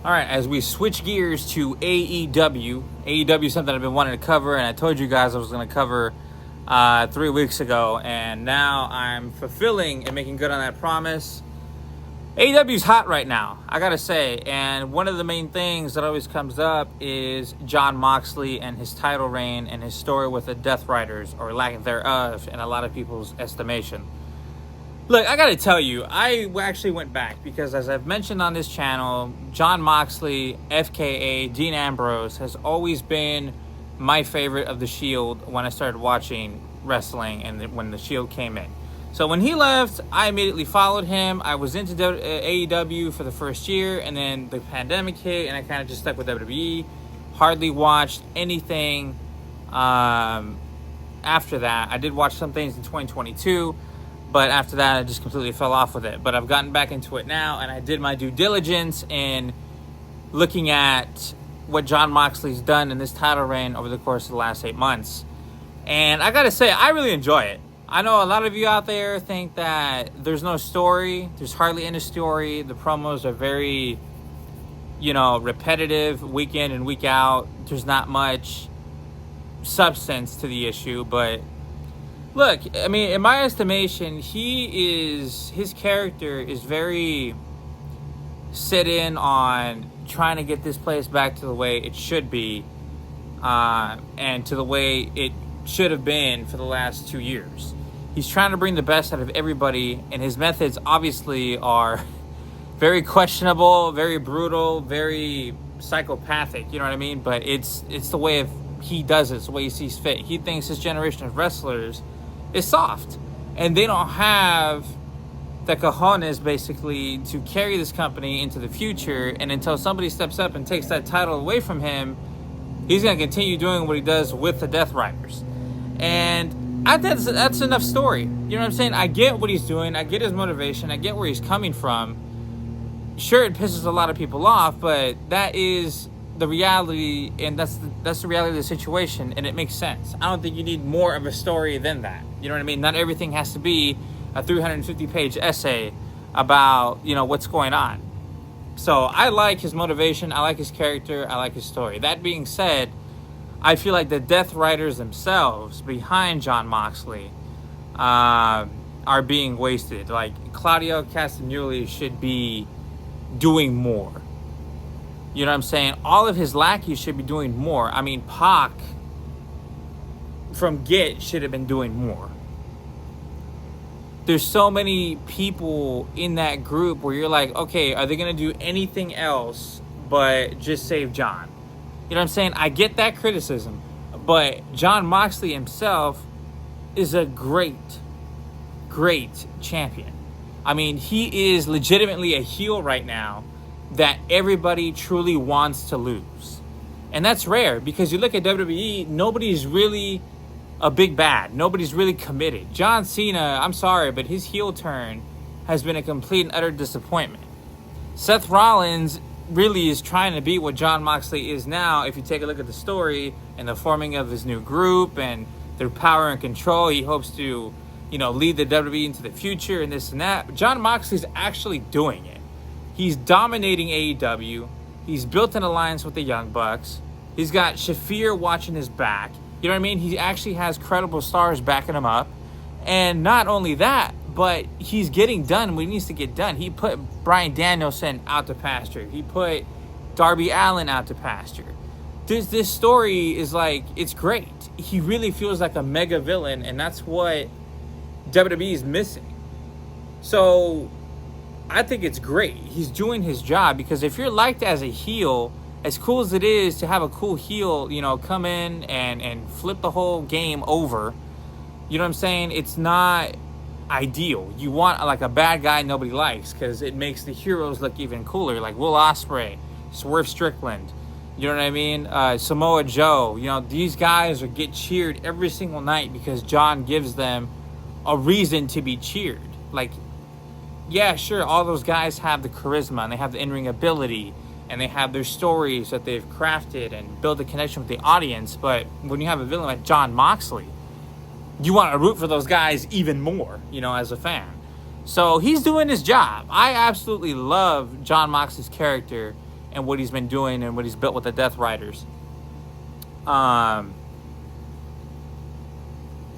All right, as we switch gears to AEW. AEW is something I've been wanting to cover, and I told you guys I was going to cover 3 weeks ago, and now I'm fulfilling and making good on that promise. AEW's hot right now, I gotta say, and one of the main things that always comes up is Jon Moxley and his title reign and his story with the Death Riders, or lack thereof, in a lot of people's estimation. Look, I gotta tell you, I actually went back because, as I've mentioned on this channel, Jon Moxley, FKA, Dean Ambrose, has always been my favorite of the Shield when I started watching wrestling and when the Shield came in. So when he left, I immediately followed him. I was into AEW for the first year, and then the pandemic hit, and I kind of just stuck with WWE. Hardly watched anything after that. I did watch some things in 2022, but after that, I just completely fell off with it. But I've gotten back into it now, and I did my due diligence in looking at what Jon Moxley's done in this title reign over the course of the last 8 months. And I gotta say, I really enjoy it. I know a lot of you out there think that there's no story. There's hardly any story. The promos are very, repetitive week in and week out. There's not much substance to the issue. But look, I mean, in my estimation, his character is very set in on trying to get this place back to the way it should be, and to the way it should have been for the last 2 years. He's trying to bring the best out of everybody, and his methods obviously are very questionable, very brutal, very psychopathic, you know what I mean? But it's the way he does it, it's the way he sees fit. He thinks his generation of wrestlers is soft, and they don't have the cojones, basically, to carry this company into the future, and until somebody steps up and takes that title away from him, he's going to continue doing what he does with the Death Riders. And I think that's enough story. You know what I'm saying? I get what he's doing. I get his motivation. I get where he's coming from. Sure, it pisses a lot of people off, but that is the reality, and that's the reality of the situation, and it makes sense. I don't think you need more of a story than that. You know what I mean? Not everything has to be a 350-page essay about, what's going on. So I like his motivation. I like his character. I like his story. That being said, I feel like the Death Riders themselves behind Jon Moxley are being wasted. Like, Claudio Castagnoli should be doing more. You know what I'm saying? All of his lackeys should be doing more. I mean, Pac from Get should have been doing more. There's so many people in that group where you're like, okay, are they going to do anything else but just save Jon? You know what I'm saying? I get that criticism, but Jon Moxley himself is a great champion. I mean, he is legitimately a heel right now that everybody truly wants to lose. And that's rare, because you look at WWE, nobody's really a big bad. Nobody's really committed. John Cena, I'm sorry, but his heel turn has been a complete and utter disappointment. Seth Rollins really is trying to be what Jon Moxley is now. If you take a look at the story and the forming of his new group and their power and control, he hopes to, lead the WWE into the future and this and that. Jon Moxley's actually doing it. He's dominating AEW. He's built an alliance with the Young Bucks. He's got Shafir watching his back. You know what I mean? He actually has credible stars backing him up. And not only that, but he's getting done what he needs to get done. He put Bryan Danielson out to pasture. He put Darby Allin out to pasture. This story is like, it's great. He really feels like a mega villain, and that's what WWE is missing. So I think it's great. He's doing his job, because if you're liked as a heel, as cool as it is to have a cool heel, come in and flip the whole game over, you know what I'm saying? It's not ideal. You want like a bad guy nobody likes, because it makes the heroes look even cooler, like Will Ospreay, Swerve Strickland, you know what I mean? Samoa Joe. These guys get cheered every single night because Jon gives them a reason to be cheered. Like, yeah, sure, all those guys have the charisma and they have the in-ring ability and they have their stories that they've crafted and build a connection with the audience, but when you have a villain like Jon Moxley, you want to root for those guys even more, as a fan. So he's doing his job. I absolutely love Jon Moxley's character, and what he's been doing and what he's built with the Death Riders.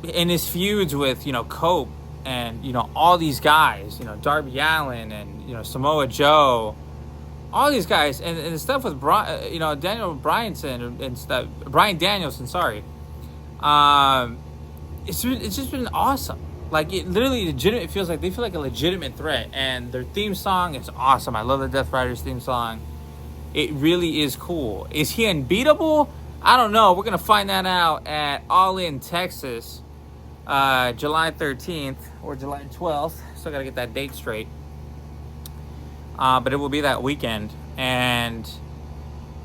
In his feuds with, Cope and, all these guys, Darby Allin and, Samoa Joe, all these guys, and the stuff with, Daniel Bryanson and stuff, Bryan Danielson, sorry. It's just been awesome. Like, it literally legitimate. It feels like they feel like a legitimate threat, and their theme song is awesome. I love the Death Riders theme song. It really is cool. Is he unbeatable? I don't know. We're gonna find that out at All In Texas, July 13th or July 12th. Still gotta get that date straight. But it will be that weekend, and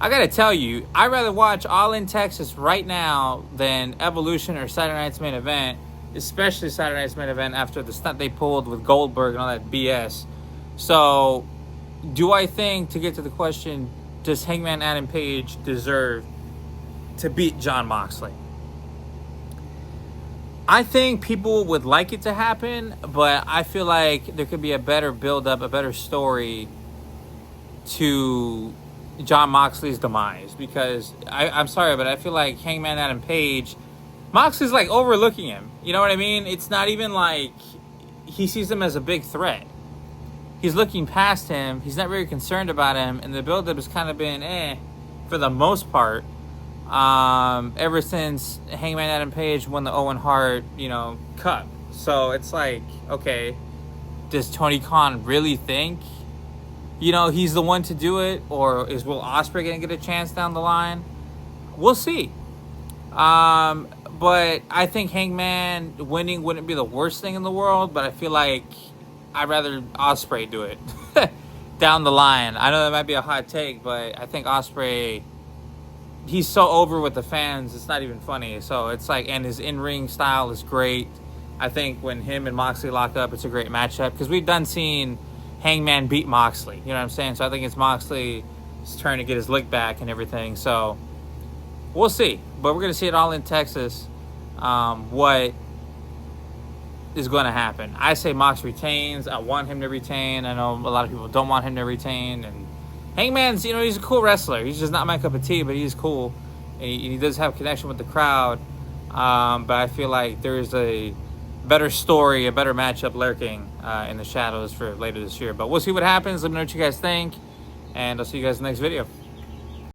I gotta tell you, I'd rather watch All In Texas right now than Evolution or Saturday Night's Main Event, especially Saturday Night's Main Event after the stunt they pulled with Goldberg and all that BS. So, do I think, to get to the question, does Hangman Adam Page deserve to beat Jon Moxley? I think people would like it to happen, but I feel like there could be a better build-up, a better story to Jon Moxley's demise, because I'm sorry, but I feel like Hangman Adam Page, Moxley's like overlooking him. You know what I mean? It's not even like he sees him as a big threat. He's looking past him. He's not very concerned about him, and the build-up has kind of been for the most part. Ever since Hangman Adam Page won the Owen Hart, Cup. So it's like, okay, does Tony Khan really think, he's the one to do it? Or is Will Ospreay going to get a chance down the line? We'll see. But I think Hangman winning wouldn't be the worst thing in the world, but I feel like I'd rather Ospreay do it down the line. I know that might be a hot take, but I think Ospreay, he's so over with the fans, it's not even funny. So it's like, and his in-ring style is great. I think when him and Moxley lock up, it's a great matchup, because we've seen Hangman beat Moxley. You know what I'm saying? So I think it's Moxley's turn to get his lick back and everything. So we'll see. But we're going to see it All In Texas, what is going to happen. I say Mox retains. I want him to retain. I know a lot of people don't want him to retain. And Hangman's, he's a cool wrestler. He's just not my cup of tea, but he's cool. And he does have a connection with the crowd. But I feel like there is a better story, a better matchup lurking in the shadows for later this year. But we'll see what happens. Let me know what you guys think. And I'll see you guys in the next video.